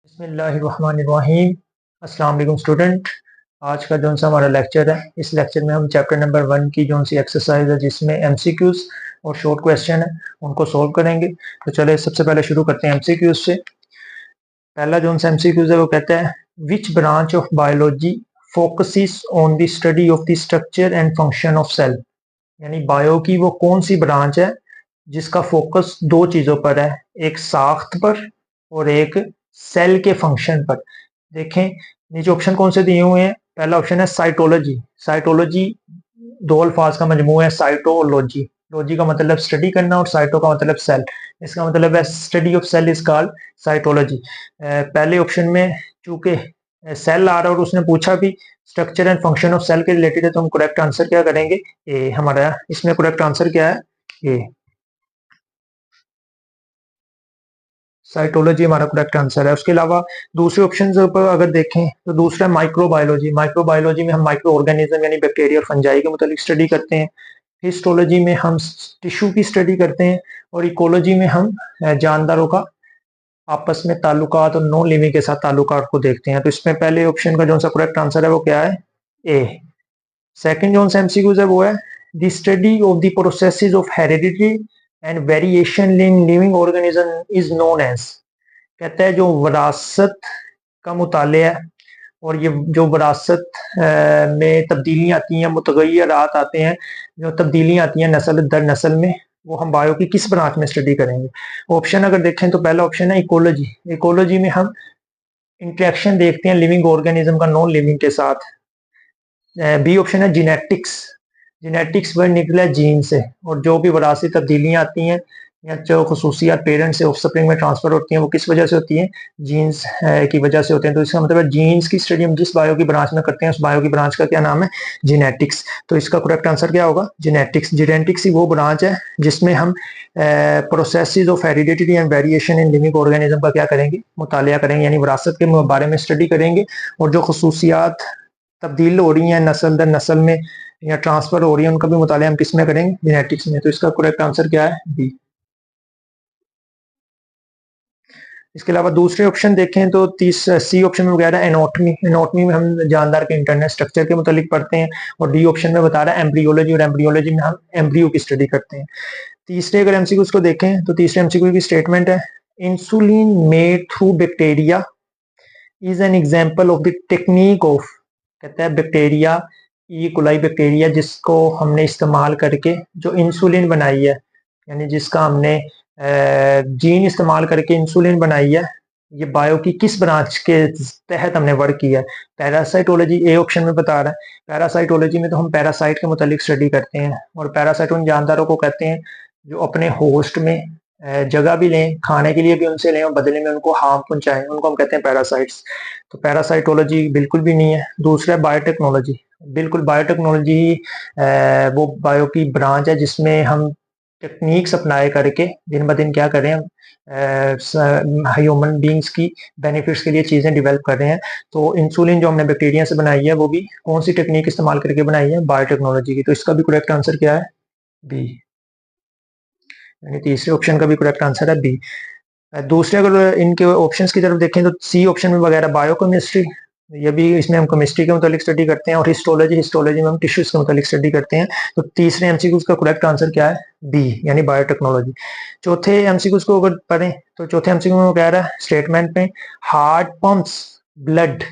बिस्मिल्लाहिर्रहमानिर्रहीम। अस्सलाम वालेकुम स्टूडेंट। आज का जो सा हमारा लेक्चर है, इस लेक्चर में हम चैप्टर नंबर 1 की जो सी एक्सरसाइज है जिसमें एमसीक्यूज और शॉर्ट क्वेश्चन है उनको सॉल्व करेंगे। तो चले सबसे पहले शुरू करते हैं एमसीक्यूज से। पहला जो सा एमसीक्यूज है वो कहता है which branch of biology focuses on the study of the structure and function of cell. यानी बायो की वो कौन सी ब्रांच है जिसका फोकस दो चीजों पर है, एक साख्त पर और एक सेल के फंक्शन पर। देखें नीचे ऑप्शन कौन से दिए हुए हैं। पहला ऑप्शन है साइटोलॉजी। साइटोलॉजी दो अल्फाज का मजमूआ है, साइटोलॉजी। लॉजी का मतलब स्टडी करना और साइटो का मतलब सेल। इसका मतलब है study of cell is called cytology. पहले ऑप्शन में चूंकि सेल आ रहा है और उसने पूछा भी structure and function of cell के रिलेटेड है, तो हम करेक्ट आंसर क्या करेंगे, ए। हमारा इसमें करेक्ट आंसर क्या है, ए। साइटोलॉजी हमारा करेक्ट आंसर है। उसके अलावा दूसरे ऑप्शन पर अगर देखें तो दूसरा माइक्रोबायोलॉजी। माइक्रोबायोलॉजी में हम माइक्रो ऑर्गेनिज्म यानी बैक्टीरिया और फंजाई के मुतालिक स्टडी करते हैं। हिस्टोलॉजी में हम टिश्यू की स्टडी करते हैं और इकोलॉजी में हम जानदारों का आपस में ताल्लुकात और नॉन लिविंग के साथ ताल्लुकात को देखते हैं। तो इसमें पहले ऑप्शन का जो सा करेक्ट आंसर है वो क्या है, ए। सेकंड जो सा एमसीक्यूज है वो है the study of the processes of heredity and variation in living organism is known as. कहता है जो विरासत का मुताले है और ये जो विरासत में तब्दीलियाँ आती हैं, मुतगय्यरात आते हैं, जो तब्दीलियाँ आती हैं नस्ल दर नस्ल में, वो हम बायो की किस ब्रांच में स्टडी करेंगे। ऑप्शन अगर देखें तो पहला ऑप्शन है इकोलॉजी। इकोलॉजी में हम इंटरेक्शन देखते हैं लिविंग ऑर्गेनिज्म का नॉन लिविंग के साथ। बी ऑप्शन है जीनेटिक्स। जीनेटिक्स वर्ड निकला जीन से, और जो भी विरासती तब्दीलियाँ आती हैं या जो खसूसियात पेरेंट्स से ऑफस्प्रिंग में ट्रांसफर होती हैं वो किस वजह से होती हैं, जीन्स की वजह से होते हैं। तो इसका मतलब है जीन्स की स्टडी हम जिस बायो की ब्रांच में करते हैं उस बायो की ब्रांच का क्या नाम है, जीनेटिक्स। तो इसका करेक्ट आंसर क्या होगा, जीनेटिक्स। जीनेटिक्स ही वो ब्रांच है जिसमें हम processes of heredity and variation in living organism का क्या करेंगे, मुतालिया करेंगे, यानी विरासत के बारे में स्टडी करेंगे। और जो खसूसियात तब्दील हो रही हैं नस्ल दर नस्ल में या ट्रांसफर हो रही है उनका भी मुतालिया हम किस में करेंगे, जेनेटिक्स में। तो इसका करेक्ट आंसर क्या है, बी। इसके अलावा दूसरे ऑप्शन देखें तो सी ऑप्शन में वगैरह एनाटॉमी। एनाटॉमी में हम जानदार के इंटरनल स्ट्रक्चर के मुतालिक पढ़ते हैं। और डी ऑप्शन में बता रहा है एम्ब्रियोलॉजी, और एम्ब्रियोलॉजी में हम एम्ब्रियो की स्टडी करते हैं। तीसरे अगर एमसीक्यू को देखें तो तीसरे एमसीक्यू की स्टेटमेंट है insulin made through bacteria is an example of the technique of. कहता है बैक्टीरिया, ई कोलाई बैक्टीरिया जिसको हमने इस्तेमाल करके जो इंसुलिन बनाई है, यानी जिसका हमने जीन इस्तेमाल करके इंसुलिन बनाई है, ये बायो की किस ब्रांच के तहत हमने वर्क किया है। पैरासाइटोलॉजी ए ऑप्शन में बता रहा है। पैरासाइटोलॉजी में तो हम पैरासाइट के मुतालिक स्टडी करते हैं, और पैरासाइट उन जानदारों को कहते हैं जो अपने होस्ट में जगह भी लें, खाने के लिए भी उनसे लें और बदले में उनको हार्म पहुंचाएं, उनको हम कहते हैं पैरासाइट्स। तो पैरासाइटोलॉजी बिल्कुल भी नहीं है। दूसरा बायोटेक्नोलॉजी, बिल्कुल बायोटेक्नोलॉजी वो बायो की ब्रांच है जिसमें हम टेक्निक्स अपनाए करके दिन ब दिन क्या कर रहे हैं, ह्यूमन बींग्स की बेनिफिट्स के लिए चीज़ें डेवलप कर रहे हैं। तो इंसुलिन जो हमने बैक्टीरिया से बनाई है वो भी कौन सी टेक्निक इस्तेमाल करके बनाई है, बायोटेक्नोलॉजी की। तो इसका भी करेक्ट आंसर क्या है, बी। यानी तीसरे ऑप्शन का भी करेक्ट आंसर है बी। दूसरे अगर इनके ऑप्शंस की तरफ देखें तो सी ऑप्शन में वगैरह बायोकेमिस्ट्री, ये भी इसमें हम केमिस्ट्री के मुतालिक स्टडी करते हैं। और हिस्टोलॉजी, हिस्टोलॉजी में हम टिश्यूज के मुतालिक स्टडी करते हैं। तो तीसरे एमसीक्यूज का करेक्ट आंसर क्या है, बी, यानी बायोटेक्नोलॉजी। चौथे एमसीक्यूज को अगर पढ़ें तो चौथे एमसीक्यू में कह रहा है स्टेटमेंट में हार्ट पंप्स ब्लड।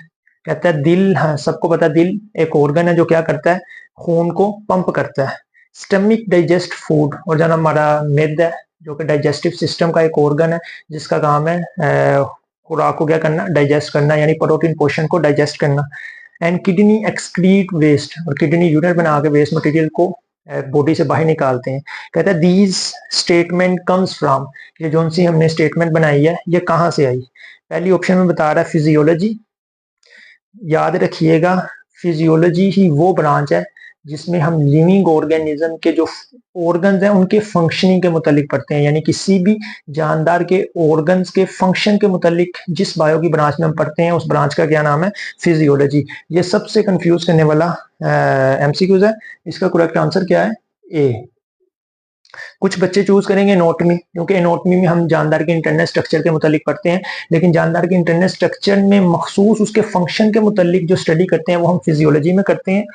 कहता है दिल, हाँ सबको पता है दिल एक ऑर्गन है जो क्या करता है, खून को पंप करता है। स्टमक डाइजेस्ट फूड, और जो हमारा मेद है जो कि डाइजेस्टिव सिस्टम का एक ऑर्गन है जिसका काम है खुराक को क्या करना, डाइजेस्ट करना, यानी प्रोटीन पोर्शन को डाइजेस्ट करना। एंड किडनी एक्सक्रीट वेस्ट, और किडनी यूरिन बना के वेस्ट मटेरियल को बॉडी से बाहर निकालते हैं। कहता है दीज स्टेटमेंट कम्स फ्रॉम, ये जो सी हमने स्टेटमेंट बनाई है ये कहाँ से आई। पहली ऑप्शन में बता रहा है फिजियोलॉजी। याद रखिएगा फिजियोलॉजी ही वो ब्रांच है जिसमें हम लिविंग ऑर्गेनिज्म के जो ऑर्गन्स हैं उनके फंक्शनिंग के मुतालिक पढ़ते हैं, यानी किसी भी जानदार के ऑर्गन्स के फंक्शन के मुतालिक जिस बायो की ब्रांच में हम पढ़ते हैं उस ब्रांच का क्या नाम है, फिजियोलॉजी। ये सबसे कंफ्यूज करने वाला एमसीक्यूज है। इसका करेक्ट आंसर क्या है, ए। कुछ बच्चे चूज करेंगे एनाटॉमी, क्योंकि एनाटॉमी में हम जानदार के इंटरनल स्ट्रक्चर के मुतालिक पढ़ते हैं, लेकिन जानदार के इंटरनल स्ट्रक्चर में मखसूस उसके फंक्शन के मुतालिक जो स्टडी करते हैं वो हम फिजियोलॉजी में करते हैं,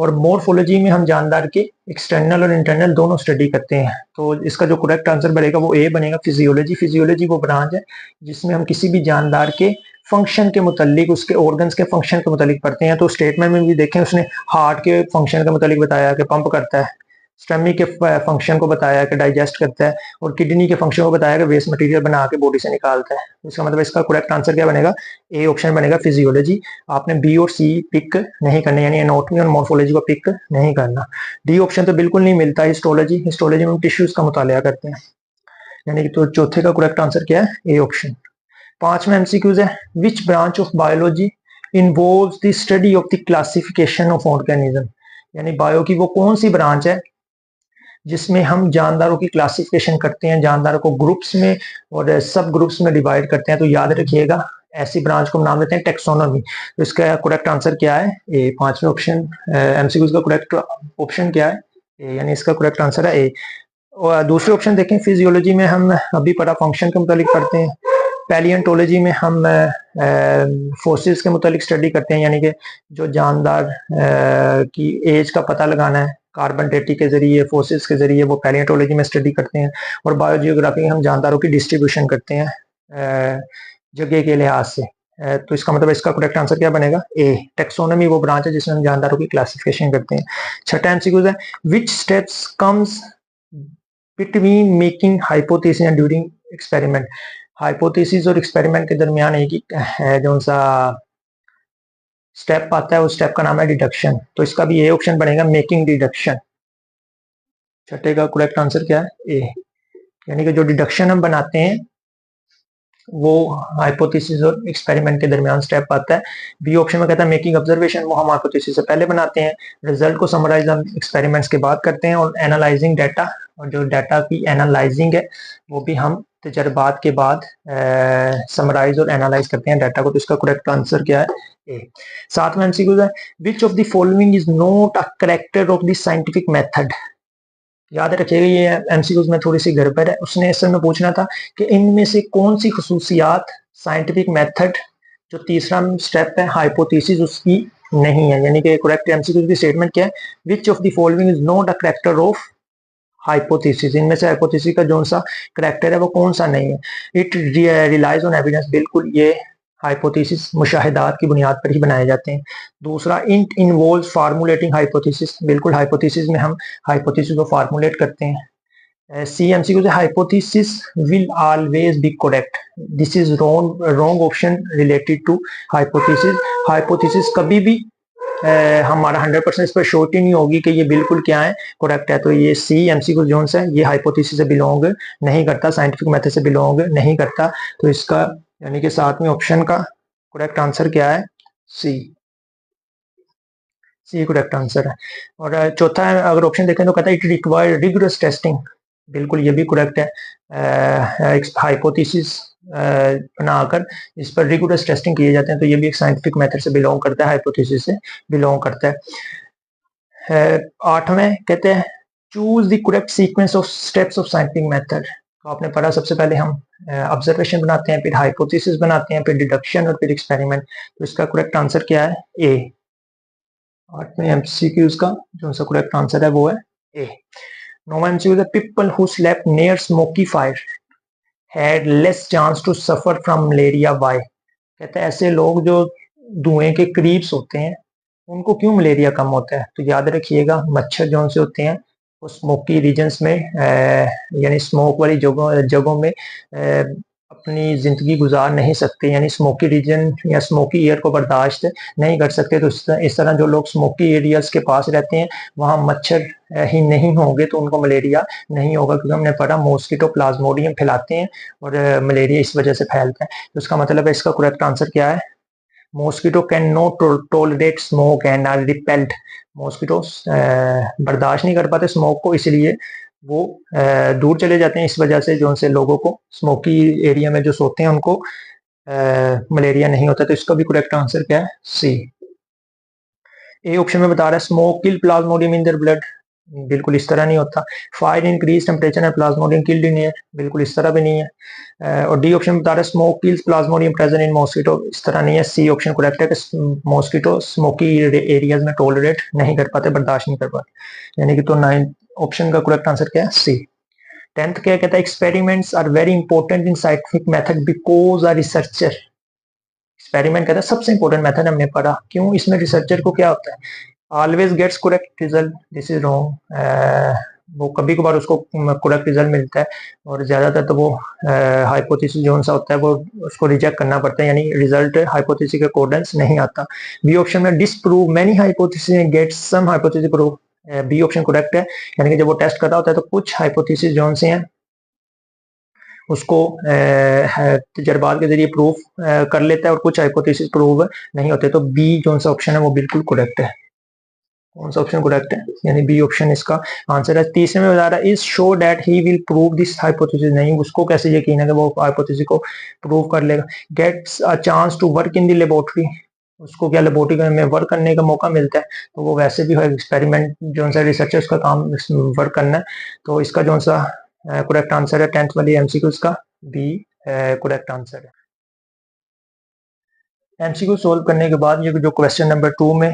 और मोर्फोलॉजी में हम जानदार के एक्सटर्नल और इंटरनल दोनों स्टडी करते हैं। तो इसका जो करेक्ट आंसर बनेगा वो ए बनेगा, फिजियोलॉजी। फिजियोलॉजी वो ब्रांच है जिसमें हम किसी भी जानदार के फंक्शन के मुतालिक, उसके ऑर्गन्स के फंक्शन के मुतालिक पढ़ते हैं। तो स्टेटमेंट में भी देखें, उसने हार्ट के फंक्शन के मुतालिक बताया कि पंप करता है, स्टमक के फंक्शन को बताया कि डाइजेस्ट करता है, और किडनी के फंक्शन को बताया कि वेस्ट मटेरियल बना के बॉडी से निकालता है। इसका मतलब इसका करेक्ट आंसर क्या बनेगा, ए ऑप्शन बनेगा, फिजियोलॉजी। आपने बी और सी पिक नहीं करने, यानी एनाटॉमी और मॉर्फोलॉजी को पिक नहीं करना। डी ऑप्शन तो बिल्कुल नहीं मिलता, हिस्टोलॉजी। हिस्टोलॉजी में हम टिश्यूज का मुताला करते हैं, यानी कि तो चौथे का करेक्ट आंसर क्या है, ए ऑप्शन। पांचवा एमसीक्यूज है, which branch of biology involves the study of the classification of organism, यानी बायो की वो कौन सी ब्रांच है जिसमें हम जानदारों की क्लासिफिकेशन करते हैं, जानदारों को ग्रुप्स में और सब ग्रुप्स में डिवाइड करते हैं। तो याद रखिएगा, ऐसी ब्रांच को हम नाम देते हैं टेक्सोनॉमी। तो इसका करेक्ट आंसर क्या है, ए। पांचवें ऑप्शन एमसीक्यूज का करेक्ट ऑप्शन क्या है, ए, यानी इसका करेक्ट आंसर है ए। और दूसरे ऑप्शन देखें, फिजियोलॉजी में हम अभी पढ़ा फंक्शन के मुतालिक पढ़ते हैं। पैलियंटोलॉजी में हम फोसिल्स के मुतालिक स्टडी करते हैं, यानी कि जो जानदार की एज का पता लगाना है कार्बन डेटिंग के जरिए, फोसिल्स के जरिए, वो पैलियंटोलॉजी में स्टडी करते हैं। और बायोजियोग्राफी में हम जानदारों की डिस्ट्रीब्यूशन करते हैं जगह के लिहाज से। तो इसका मतलब इसका करेक्ट आंसर क्या बनेगा, ए। टेक्सोनॉमी वो ब्रांच है जिसमें हम जानदारों की क्लासिफिकेशन करते हैं। छठा एमसीक्यू है, which steps comes between making hypothesis and during experiment. Hypothesis और एक्सपेरिमेंट के दरमियान एक ही है जो सा स्टेप आता है, उस स्टेप का नाम है डिडक्शन। तो इसका भी ए ऑप्शन बनेगा, मेकिंग डिडक्शन। छठे का करेक्ट आंसर क्या है, ए। यानी कि जो डिडक्शन हम बनाते हैं वो हाइपोथेसिस और एक्सपेरिमेंट के दरमियान स्टेप आता है। बी ऑप्शन में कहता है मेकिंग ऑब्जर्वेशन, वो हम हाइपोथेसिस से पहले बनाते हैं। रिजल्ट को समराइज हम एक्सपेरिमेंट्स के बाद करते हैं। और एनालाइजिंग डाटा, और जो डाटा की एनालाइजिंग है वो भी हम तजर्बात के बाद समराइज और एनालाइज करते हैं डाटा को। तो इसका करेक्ट आंसर क्या है, ए। सातवां एमसीक्यू है, which of the following is not a character of the scientific method. याद रखिएगा ये एमसीक्यूज में थोड़ी सी गड़बड़ है। उसने इस में पूछना था कि इनमें से कौन सी खसूसियात साइंटिफिक मेथड जो तीसरा स्टेप है हाइपोथेसिस उसकी नहीं है, यानी कि करेक्ट एमसीक्यू की स्टेटमेंट क्या है, which of the following is not a character of hypothesis. इनमें से हाइपोथेसिस का जो सा करेक्टर है वो कौन सा नहीं है। इट रिलाइज ऑन एविडेंस, बिल्कुल ये हाइपोथेसिस मुशाहिदात की बुनियाद पर ही बनाए जाते हैं। दूसरा, इट इन्वॉल्व फार्मूलेटिंग हाइपोथेसिस, बिल्कुल हाइपोथेसिस में हम हाइपोथेसिस को फार्मूलेट करते हैं। C MCQ, hypothesis will always be correct, this is wrong option related to hypothesis. Hypothesis कभी भी हमारा 100% इस पर श्योरिटी नहीं होगी कि ये बिल्कुल क्या है, करेक्ट है। तो ये सी एमसीक्यू जोन है, ये हाइपोथेसिस से बिलोंग नहीं करता, साइंटिफिक मेथड से बिलोंग नहीं करता। तो इसका यानी कि सातवें ऑप्शन का करेक्ट आंसर क्या है, सी। सी करेक्ट आंसर है। और चौथा अगर ऑप्शन देखें तो कहता है इट रिक्वायर रिगरस टेस्टिंग, बिल्कुल ये भी करेक्ट है। हाइपोथेसिस बनाकर इस पर रिगरस टेस्टिंग किए जाते हैं, तो ये भी एक साइंटिफिक मेथड से बिलोंग करता है, हाइपोथेसिस से बिलोंग करता है। आठवें कहते हैं choose the correct sequence of steps of scientific method. तो आपने पढ़ा सबसे पहले हम ऑब्जर्वेशन बनाते हैं, फिर हाइपोथेसिस बनाते हैं, फिर डिडक्शन और फिर एक्सपेरिमेंट। तो इसका करेक्ट आंसर क्या है, ए। आठवें एमसीक्यूज का जो सा करेक्ट आंसर है वो है ए। नौवां एमसीक्यू है, people who slept near smoky fire had less chance to suffer from malaria by. कहते हैं ऐसे लोग जो धुएं के करीब सोते हैं उनको क्यों मलेरिया कम होता है। तो याद रखिएगा, मच्छर जो से होते हैं वो स्मोकी रीजन्स में यानी स्मोक वाली जगहों में अपनी जिंदगी गुजार नहीं सकते, यानी स्मोकी रीजन या स्मोकी एयर को बर्दाश्त नहीं कर सकते। तो इस तरह जो लोग स्मोकी एरियाज के पास रहते हैं वहाँ मच्छर ही नहीं होंगे तो उनको मलेरिया नहीं होगा, क्योंकि हमने पढ़ा मॉस्किटो प्लाज्मोडियम फैलाते हैं और मलेरिया इस वजह से फैलता है। तो इसका मतलब है इसका करेक्ट आंसर क्या है, mosquito can not tolerate smoke and are repelled. Mosquito बर्दाश्त नहीं कर पाते स्मोक को, इसलिए वो दूर चले जाते हैं। इस वजह से जो उनसे लोगों को स्मोकी एरिया में जो सोते हैं उनको मलेरिया नहीं होता। तो इसका भी करेक्ट आंसर क्या है, सी। ए ऑप्शन में बता रहा है smoke kill Plasmodium in their blood. बिल्कुल इस तरह नहीं होता। Fire increase temperature and Plasmodium killed in air, बिल्कुल इस तरह भी नहीं है। और डी ऑप्शन बता रहा है smoke kills Plasmodium present in mosquito, इस तरह नहीं है। सी ऑप्शन करेक्ट है कि मॉस्किटो स्मोकी एरियाज में टॉलरेट नहीं कर पाते, बर्दाश्त नहीं कर पाते, यानी कि तो 9 ऑप्शन का करेक्ट आंसर क्या है? सी। 10th क्या कहता है? Experiments are very important in scientific method because a researcher, experiment कहता है सबसे इंपॉर्टेंट मेथड हमने पढ़ा, क्यों? इसमें रिसर्चर को क्या होता है? Always gets correct result, this is wrong. वो कभी कभार उसको करेक्ट रिजल्ट मिलता है और ज्यादातर तो वो हाइपोथेसिस जो सा होता है वो उसको रिजेक्ट करना पड़ता है, यानी रिजल्ट हाइपोथेसिस के अकॉर्डेंस नहीं आता। बी ऑप्शन में disprove many hypothesis get some hypothesis prove, B option correct है, यानी कि जब वो टेस्ट कर रहा होता है तो कुछ हाइपोथेसिस जो से हैं उसको तजर्बात के जरिए प्रूफ कर लेता है और कुछ हाइपोथेसिस प्रूव नहीं होते। तो बी जो सा ऑप्शन है वो बिल्कुल करेक्ट है। कौन सा ऑप्शन करेक्ट है? यानी बी ऑप्शन इसका आंसर है। तीसरे में बता रहा है is show that he will prove this hypothesis, नहीं उसको कैसे यकीन है कि वो हाइपोथेसिस को प्रूव कर लेगा। Gets a chance to work in the laboratory, उसको क्या लेबोरेटरी में वर्क करने का मौका मिलता है, तो वो वैसे भी एक्सपेरिमेंट जो सा रिसर्चर्स का काम वर्क करना है। तो इसका जो सा करेक्ट आंसर है 10th वाली एमसीक्यूज का बी करेक्ट आंसर है। एमसीक्यू सोल्व करने के बाद ये जो क्वेश्चन नंबर 2 में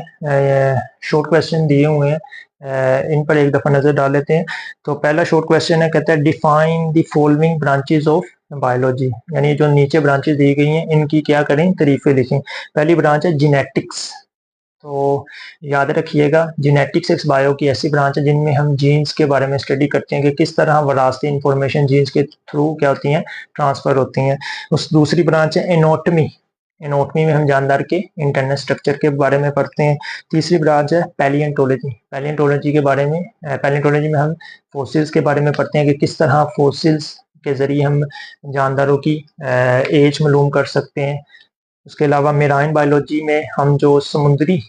शॉर्ट क्वेश्चन दिए हुए हैं इन पर एक दफ़ा नज़र डाल लेते हैं। तो पहला शॉर्ट क्वेश्चन है, कहता है define the following branches of biology, यानी जो नीचे ब्रांचेस दी गई हैं इनकी क्या करें? तरीफे लिखें। पहली ब्रांच है जेनेटिक्स, तो याद रखिएगा जेनेटिक्स एक बायो की ऐसी ब्रांच है जिनमें हम जीन्स के बारे में स्टडी करते हैं कि किस तरह वरासती इंफॉर्मेशन जीन्स के थ्रू क्या होती हैं? ट्रांसफर होती हैं। उस दूसरी ब्रांच है एनाटॉमी, एनाटॉमी में हम जानदार के इंटरनल स्ट्रक्चर के बारे में पढ़ते हैं। तीसरी ब्रांच है पैलियोंटोलॉजी, पैलियोंटोलॉजी के बारे में पैलियोंटोलॉजी में हम फॉसिल्स के बारे में पढ़ते हैं कि किस तरह फॉसिल्स के जरिए हम जानदारों की एज मालूम कर सकते हैं। उसके अलावा मेराइन बायोलॉजी में हम जो समुद्री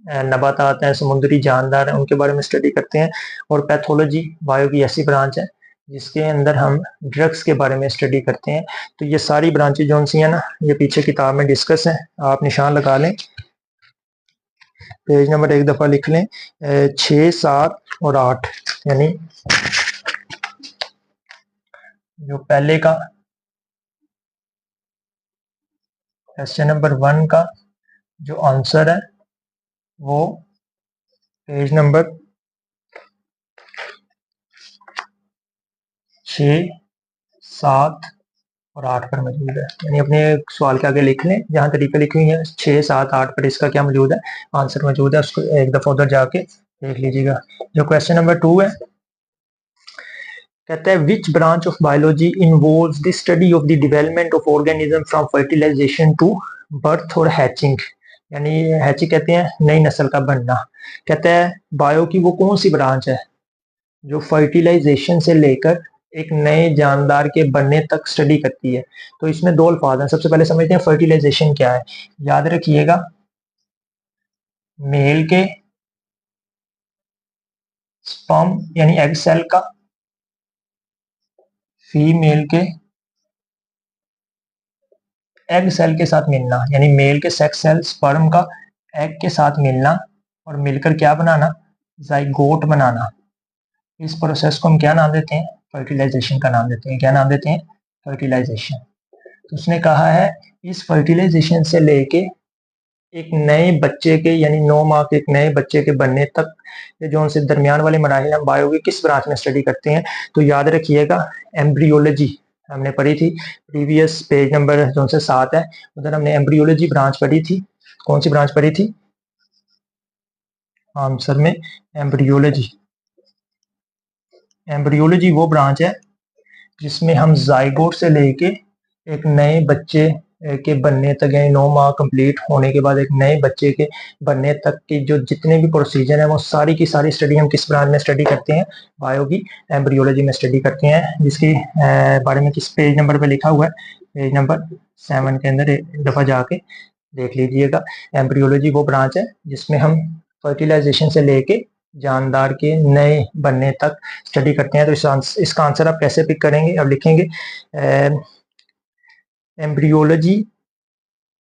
नबातात हैं, समुद्री जानदार हैं, उनके बारे में स्टडी करते हैं। और पैथोलॉजी बायो की ऐसी ब्रांच है जिसके अंदर हम ड्रग्स के बारे में स्टडी करते हैं। तो ये सारी ब्रांचेज जो सी हैं ना, ये पीछे किताब में डिस्कस हैं, आप निशान लगा लें, पेज नंबर एक दफ़ा लिख लें 6, 7 और 8, यानी जो पहले का क्वेश्चन नंबर 1 का जो आंसर है वो पेज नंबर 6, 7 और 8 पर मौजूद है, यानी अपने सवाल के आगे लिख लें जहाँ तरीके लिखी हुई है 6, 7, 8 पर इसका क्या मौजूद है? आंसर मौजूद है, उसको एक दफ़ा उधर जाके देख लीजिएगा। जो क्वेश्चन नंबर 2 है, कहता है which branch of biology involves the study of the development of organism from fertilisation to birth और हैचिंग, यानी हैचिंग कहते हैं नई नस्ल का बनना। कहता है बायो की वो कौन सी ब्रांच है जो फर्टिलाइजेशन से लेकर एक नए जानदार के बनने तक स्टडी करती है। तो इसमें दो अल्फाज हैं, सबसे पहले समझते हैं फर्टिलाइजेशन क्या है। याद रखिएगा मेल के स्पर्म यानी एग सेल का फीमेल के एग सेल के साथ मिलना, यानी मेल के सेक्स सेल स्पर्म का एग के साथ मिलना और मिलकर क्या बनाना? जाइगोट बनाना। इस प्रोसेस को हम क्या नाम देते हैं? फर्टिलाइजेशन का नाम देते हैं। क्या नाम देते हैं? फर्टिलाइजेशन। तो उसने कहा है इस फर्टिलाइजेशन से लेके एक नए बच्चे के यानी 9 माह के एक नए बच्चे के बनने तक जो उनसे दरमियान वाले मराहिल हम बायो की किस ब्रांच में स्टडी करते हैं? तो याद रखिएगा एम्ब्रियोलॉजी हमने पढ़ी थी, प्रीवियस पेज नंबर जो से 7 है उधर हमने एम्ब्रियोलॉजी ब्रांच पढ़ी थी। कौन सी ब्रांच पढ़ी थी? आंसर में एम्ब्रियोलॉजी। एम्ब्रियोलॉजी वो ब्रांच है जिसमें हम जाइगोट से लेके एक नए बच्चे के बनने तक यानी 9 माह कंप्लीट होने के बाद एक नए बच्चे के बनने तक की जो जितने भी प्रोसीजर है वो सारी की सारी स्टडी हम किस ब्रांच में स्टडी करते हैं? बायो की एम्ब्रियोलॉजी में स्टडी करते हैं, जिसके बारे में किस पेज नंबर पे लिखा हुआ है? पेज नंबर 7 के अंदर एक दफ़ा जाके देख लीजिएगा। एम्ब्रियोलॉजी वो ब्रांच है जिसमें हम फर्टिलाइजेशन से लेके जानदार के नए बनने तक स्टडी करते हैं। तो इसका आंसर आप कैसे पिक करेंगे? अब लिखेंगे embryology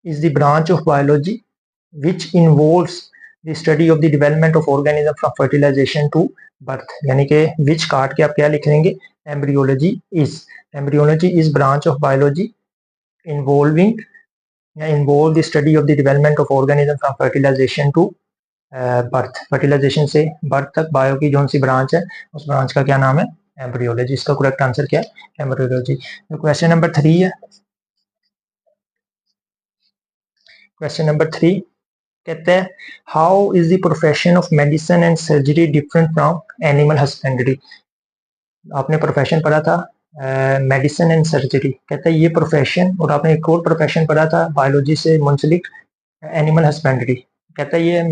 is the branch of biology which involves the study of the development of organism from fertilisation to birth, यानी कि विच काट के आप क्या लिख लेंगे, embryology is branch of biology involving या involve the study of the development of organism from fertilisation to birth, fertilization से बर्थ तक बायो की जो सी ब्रांच है उस ब्रांच का क्या नाम है, एम्ब्रियोलॉजी। इसका करेक्ट आंसर क्या है, एम्ब्रियोलॉजी। क्वेश्चन नंबर 3 है, क्वेश्चन नंबर 3 कहते हैं how is the profession of medicine and surgery different from animal husbandry. आपने प्रोफेशन पढ़ा था मेडिसिन एंड सर्जरी, कहता है ये प्रोफेशन, और आपने एक और प्रोफेशन पढ़ा था बायोलॉजी से मुंसलिक एनिमल हस्बेंड्री, कहता है ये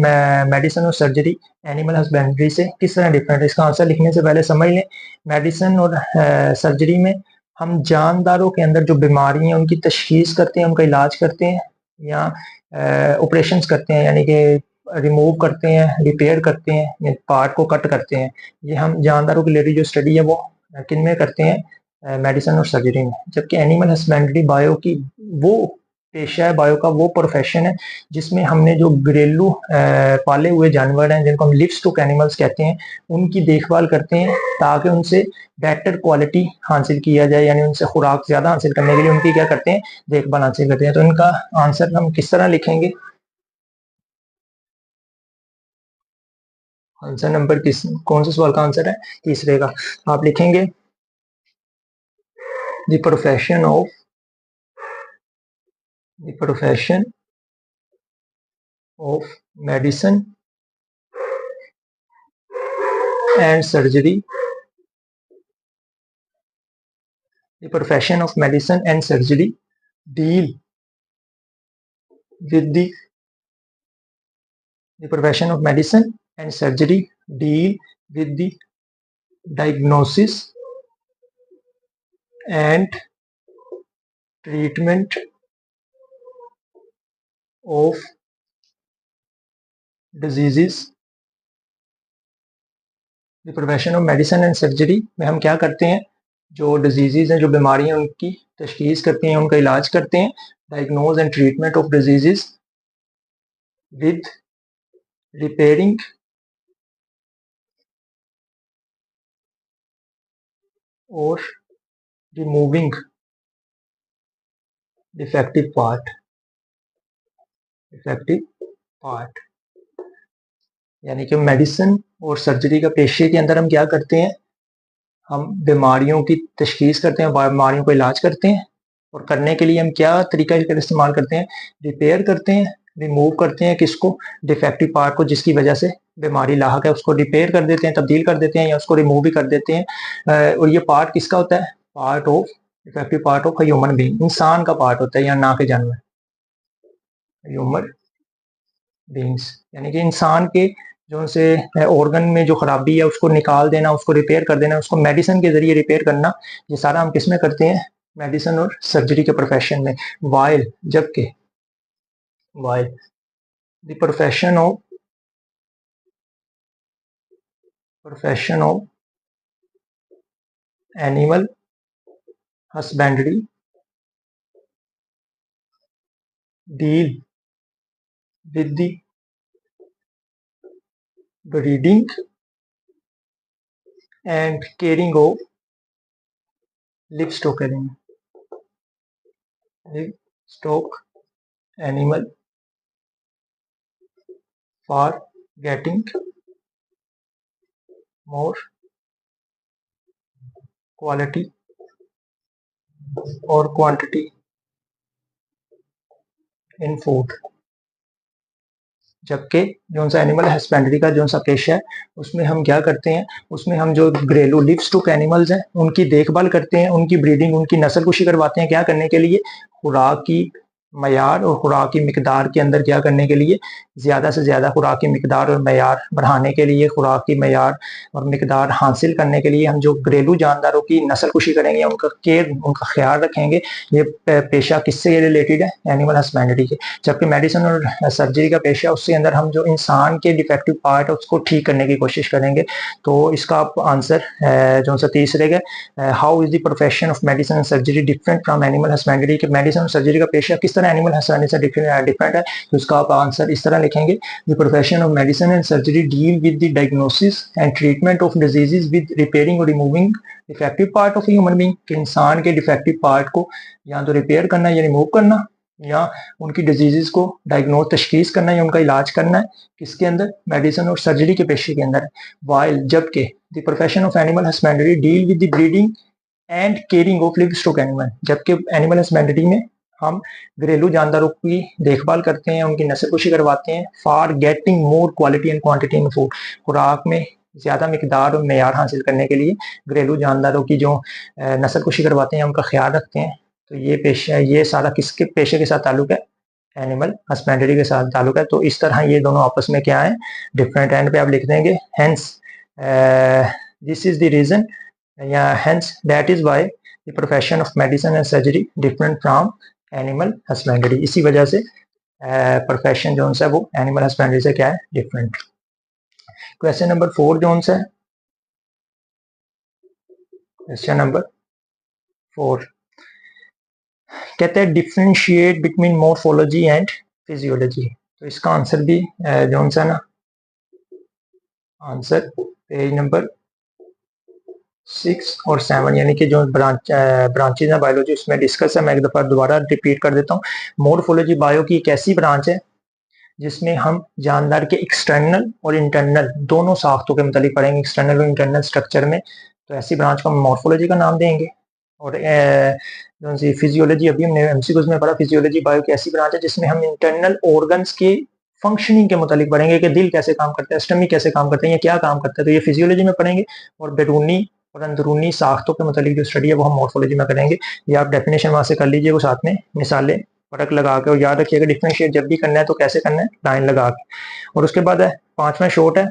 मेडिसिन और सर्जरी एनिमल हस्बेंड्री से किस तरह डिफरेंट है। इसका आंसर लिखने से पहले समझ लें, मेडिसिन और सर्जरी में हम जानदारों के अंदर जो बीमारी हैं उनकी तशखीस करते हैं, उनका इलाज करते हैं या ऑपरेशंस करते हैं, यानी कि रिमूव करते हैं, रिपेयर करते हैं, पार्ट को कट करते हैं। ये हम जानदारों की रिलेटेड जो स्टडी है वो किन में करते हैं, मेडिसिन और सर्जरी में। जबकि एनिमल हस्बेंड्री बायो की वो पेशा है, बायो का वो प्रोफेशन है जिसमें हमने जो घरेलू पाले हुए जानवर हैं जिनको हम लिवस्टॉक एनिमल्स कहते हैं उनकी देखभाल करते हैं ताकि उनसे बेटर क्वालिटी हासिल किया जाए, यानी उनसे खुराक ज्यादा हासिल करने के लिए उनकी क्या करते हैं, देखभाल हासिल करते हैं। तो इनका आंसर हम किस तरह लिखेंगे, आंसर नंबर कौन से सवाल का आंसर है, तीसरे का। आप लिखेंगे the profession of medicine and surgery, the profession of medicine and surgery deal with the profession of medicine and surgery deal with the diagnosis and treatment of diseases। the profession of medicine and surgery में हम क्या करते हैं, जो disease हैं, जो बीमारियां उनकी तशखीस करते हैं, उनका इलाज करते हैं, diagnose and treatment of disease with repairing और रिमूविंग डिफेक्टिव पार्ट, यानी कि मेडिसिन और सर्जरी का पेशे के अंदर हम क्या करते हैं, हम बीमारियों की तशखीस करते हैं, बीमारियों को इलाज करते हैं, और करने के लिए हम क्या तरीका इस्तेमाल करते हैं, रिपेयर करते हैं, रिमूव करते हैं किसको, डिफेक्टिव पार्ट को, जिसकी वजह से बीमारी लाहक है उसको रिपेयर कर देते हैं, तब्दील कर देते हैं या उसको रिमूव भी कर देते हैं। और ये पार्ट किसका होता है, part of defective part of human being, इंसान का पार्ट होता है या ना के जानवर, ह्यूमन बीइंग्स, यानी कि इंसान के जो से ऑर्गन में जो खराबी है उसको निकाल देना, उसको रिपेयर कर देना, उसको मेडिसिन के जरिए रिपेयर करना, ये सारा हम किस में करते हैं, मेडिसिन और सर्जरी के प्रोफेशन में। वाइल जबकि the profession of animal husbandry deal with the breeding and caring of livestock animal for getting more quality or quantity in food। जबकि जो सा एनिमल हस्बेंड्री का जो सा पेशा है उसमें हम क्या करते हैं, उसमें हम जो घरेलू लिवस्टॉक एनिमल्स हैं उनकी देखभाल करते हैं, उनकी ब्रीडिंग, उनकी नस्ल कुशी करवाते हैं, क्या करने के लिए, खुराक की मयार और खुराक की मिकदार के अंदर क्या करने के लिए, ज़्यादा से ज़्यादा खुराक की मिकदार और मयार बढ़ाने के लिए, खुराक की मयार और मिकदार हासिल करने के लिए हम जो घरेलू जानदारों की नस्ल कुशी करेंगे, उनका केयर, उनका ख्याल रखेंगे। ये पेशा किससे रिलेटेड है, एनिमल हस्बेंड्री के। जबकि मेडिसिन और सर्जरी का पेशा, उसके अंदर हम जो इंसान के डिफेक्टिव पार्ट है उसको ठीक करने की कोशिश करेंगे। तो इसका आप आंसर जो सा तीसरे का, how is the profession of medicine and surgery different from animal husbandry के, मेडिसिन और सर्जरी का पेशा किस तरह तरह एनिमल हस्बेंड्री से डिफरेंट है, तो इसका आप आंसर इस तरह लिखेंगे, the profession of medicine and surgery deal with the diagnosis and treatment of diseases with repairing और removing defective part of human being, कि इंसान के डिफेक्टिव पार्ट को या तो रिपेयर करना या रिमूव करना, या उनकी डिजीजेस को डायग्नोज तशखीस करना या उनका इलाज करना है, किसके अंदर, मेडिसिन और सर्जरी के पेशे के अंदर। वाइल जबकि the profession of animal husbandry deal with the breeding and caring of live stock animal, जबकि एनिमल हस्बेंड्री में हम घरेलू जानदारों की देखभाल करते हैं, उनकी नस्लकुशी करवाते हैं, for getting more quality and quantity in food, खुराक में ज़्यादा मिकदार और मेयार हासिल करने के लिए घरेलू जानदारों की जो नस्लकुशी करवाते हैं, उनका ख्याल रखते हैं। तो ये पेशा, ये सारा किसके पेशे के साथ ताल्लुक है, एनिमल हस्बेंड्री के साथ ताल्लुक है। तो इस तरह ये दोनों आपस में क्या है, डिफरेंट। एंड पे आप लिख देंगे hence this is the reason, या hence that is why the profession of medicine and surgery different from animal husbandry, इसी वजह से प्रोफेशन जो है वो एनिमल हस्बेंड्री से क्या है, डिफरेंट। क्वेश्चन नंबर 4 जो है, क्वेश्चन नंबर 4 कहते हैं differentiate between morphology and physiology. तो इसका आंसर भी जो है ना, आंसर पेज नंबर 6 और 7 यानी कि जो ब्रांचेज हैं बायोलॉजी उसमें डिस्कस है। मैं एक दफ़ा दोबारा रिपीट कर देता हूँ। मॉर्फोलॉजी बायो की एक ऐसी ब्रांच है जिसमें हम जानदार के एक्सटर्नल और इंटरनल दोनों साख्तों के मतलब पढ़ेंगे, एक्सटर्नल और इंटरनल स्ट्रक्चर में। तो ऐसी ब्रांच को हम मॉर्फोलॉजी का नाम देंगे। और जो सी फिजियोलॉजी, अभी हमने एमसीक्यूज में पढ़ा, फिजियोलॉजी बायो की ऐसी ब्रांच है जिसमें हम इंटरनल ऑर्गन्स के फंक्शनिंग के मुतालिक पढ़ेंगे कि दिल कैसे काम करता है, स्टमक कैसे काम करते हैं, ये क्या काम करता है, तो ये फिजियोलॉजी में पढ़ेंगे। और बैरूनी और अंदरूनी साख्तों के मुतालिक जो स्टडी है वो हम मॉर्फोलॉजी में करेंगे। ये आप डेफिनेशन वहाँ से कर लीजिए, वो साथ में मिसालें फर्क लगा के। और याद रखिएगा डिफरेंशिएट जब भी करना है तो कैसे करना है, लाइन लगा के। और उसके बाद है 5वां शॉर्ट है,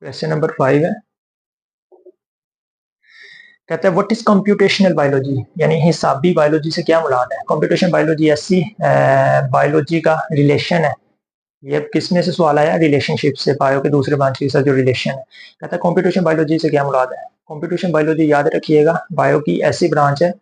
क्वेश्चन नंबर 5 है, कहता है व्हाट इज कंप्यूटेशनल बायोलॉजी, यानी हिसाबी बायोलॉजी से क्या मुराद है। कंप्यूटेशनल बायोलॉजी ऐसी बायोलॉजी का रिलेशन है, ये किस में से सवाल आया, रिलेशनशिप से, बायो के दूसरे ब्रांच के साथ जो रिलेशन है। कहता है कंप्यूटेशन बायोलॉजी से क्या मुराद है। कंप्यूटेशन बायोलॉजी याद रखिएगा बायो की ऐसी ब्रांच है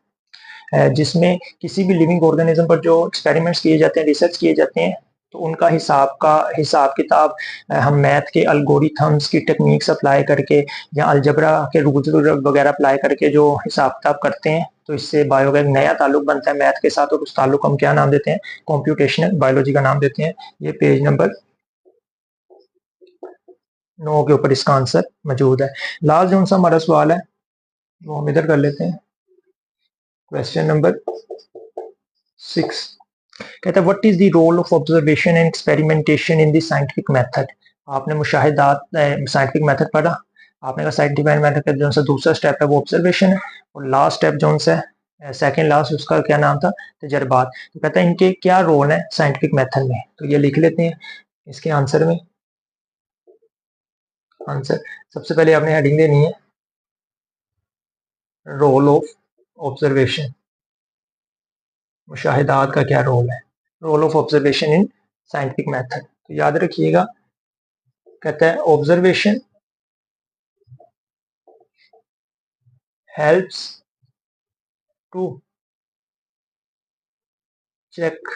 जिसमें किसी भी लिविंग ऑर्गेनिज्म पर जो एक्सपेरिमेंट्स किए जाते हैं, रिसर्च किए जाते हैं, तो उनका हिसाब किताब हम मैथ के अल्गोरिथम्स की टेक्निक्स अप्लाई करके या अलजबरा के रूल्स वगैरह अप्लाई करके जो हिसाब किताब करते हैं, तो इससे बायो का एक नया ताल्लुक बनता है मैथ के साथ। और उस ताल्लुक को हम क्या नाम देते हैं, कंप्यूटेशनल बायोलॉजी का नाम देते हैं। ये पेज नंबर 9 के ऊपर इसका आंसर मौजूद है। लास्ट जो सा हमारा सवाल है वो हम इधर कर लेते हैं, क्वेश्चन नंबर 6 कहता है what is the role of observation and experimentation in the scientific method. आपने मुशाहिदात साइंटिफिक मेथड पढ़ा, आपने कहा साइंटिफिक मेथड का जो सा दूसरा स्टेप है वो ऑब्जर्वेशन है, और लास्ट स्टेप जो सा सेकेंड लास्ट उसका क्या नाम था, तजर्बात। तो कहता है इनके क्या रोल है साइंटिफिक मेथड में, तो ये लिख लेते हैं इसके आंसर में। आंसर सबसे पहले आपने हेडिंग देनी है रोल ऑफ ऑब्जर्वेशन, मुशाहिदात का क्या रोल है, role of observation in scientific method. तो याद रखिएगा, कहता है observation helps to check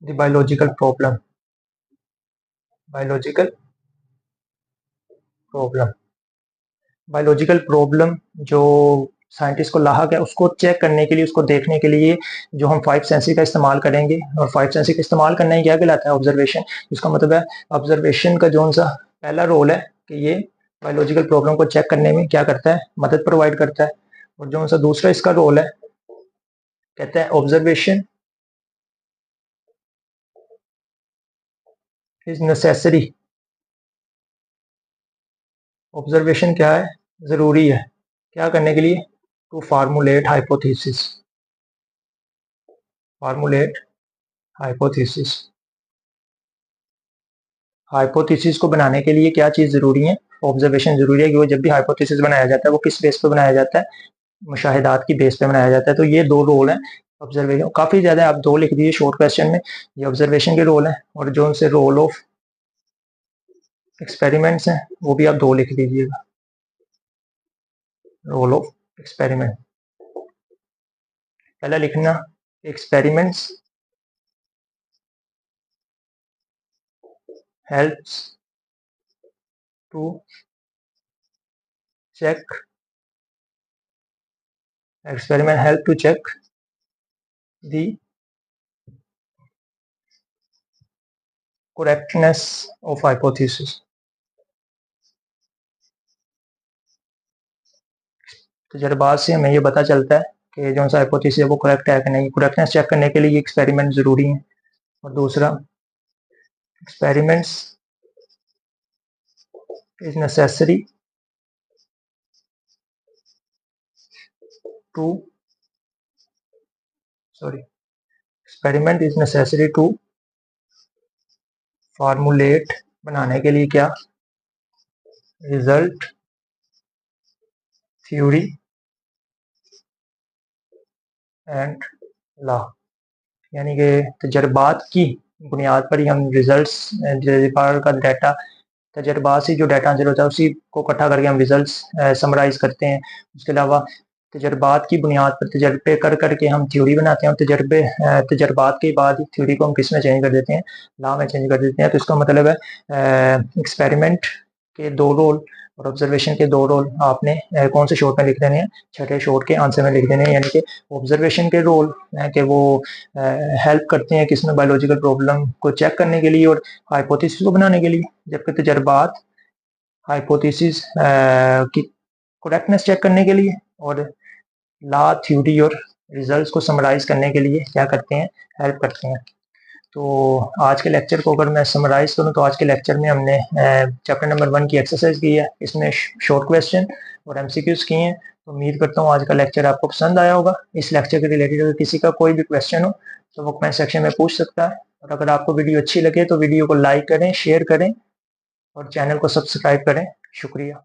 the biological problem, biological problem, biological problem जो साइंटिस्ट को लाहक है उसको चेक करने के लिए, उसको देखने के लिए जो हम 5 सेंसेस का इस्तेमाल करेंगे। और 5 सेंसेस का इस्तेमाल करना ही क्या कहलाता है, ऑब्जर्वेशन। इसका मतलब है ऑब्जर्वेशन का जो सा पहला रोल है कि ये बायोलॉजिकल प्रॉब्लम को चेक करने में क्या करता है, मदद प्रोवाइड करता है। और जो सा दूसरा इसका रोल है, कहता है ऑब्जर्वेशन इज नेसेसरी, ऑब्जर्वेशन क्या है, जरूरी है, क्या करने के लिए, to formulate hypothesis, formulate hypothesis. Hypothesis को बनाने के लिए क्या चीज जरूरी है, ऑब्जर्वेशन जरूरी है। कि वो जब भी हाइपोथेसिस बनाया जाता है वो किस बेस पे बनाया जाता है, मुशाहिदात की बेस पे बनाया जाता है। तो ये 2 रोल हैं ऑब्जर्वेशन, काफी ज्यादा, आप 2 लिख दीजिए शॉर्ट क्वेश्चन में। ये ऑब्जर्वेशन के रोल है, और जो उनसे रोल ऑफ एक्सपेरिमेंट्स हैं वो भी आप 2 लिख दीजिएगा, रोल ऑफ एक्सपेरिमेंट। पहला लिखना experiments helps to check experiment help to check the correctness of hypothesis। तजर्बात से हमें ये पता चलता है कि जो सा हाइपोथेसिस है वो करेक्ट है कि नहीं। करेक्टनेस चेक करने के लिए एक्सपेरिमेंट ज़रूरी है। और दूसरा experiments is necessary to experiment is necessary to formulate बनाने के लिए क्या रिजल्ट थ्योरी एंड लॉ, यानी कि तजर्बात की बुनियाद पर ही हम रिजल्ट्स तजर्बात का डाटा तजर्बात से जो डाटा हासिल होता है उसी को इकट्ठा करके हम रिजल्ट्स समराइज़ करते हैं। उसके अलावा तजर्बात की बुनियाद पर तजर्बे कर करके हम थ्योरी बनाते हैं और तजर्बात के बाद थ्योरी को हम किस में चेंज कर देते हैं, लॉ में चेंज कर देते हैं। तो इसका मतलब है एक्सपेरिमेंट के 2 रोल और ऑब्जर्वेशन के 2 रोल आपने कौन से शॉर्ट में लिख देने हैं, छठे शॉर्ट के आंसर में लिख देने हैं। यानी कि ऑब्जर्वेशन के रोल कि वो हेल्प करते हैं किसमें बायोलॉजिकल प्रॉब्लम को चेक करने के लिए और हाइपोथेसिस को बनाने के लिए, जबकि तजर्बात हाइपोथेसिस की करेक्टनेस चेक करने के लिए और लॉ थ्योरी और रिजल्ट्स को समराइज करने के लिए क्या करते हैं, हेल्प करते हैं। तो आज के लेक्चर को अगर मैं समराइज करूं तो आज के लेक्चर में हमने चैप्टर नंबर 1 की एक्सरसाइज की है, इसमें शॉर्ट क्वेश्चन और एमसीक्यूज किए हैं। तो उम्मीद करता हूँ आज का लेक्चर आपको पसंद आया होगा। इस लेक्चर के रिलेटेड अगर किसी का कोई भी क्वेश्चन हो तो वो कमेंट सेक्शन में पूछ सकता है। और अगर आपको वीडियो अच्छी लगे तो वीडियो को लाइक करें, शेयर करें और चैनल को सब्सक्राइब करें। शुक्रिया।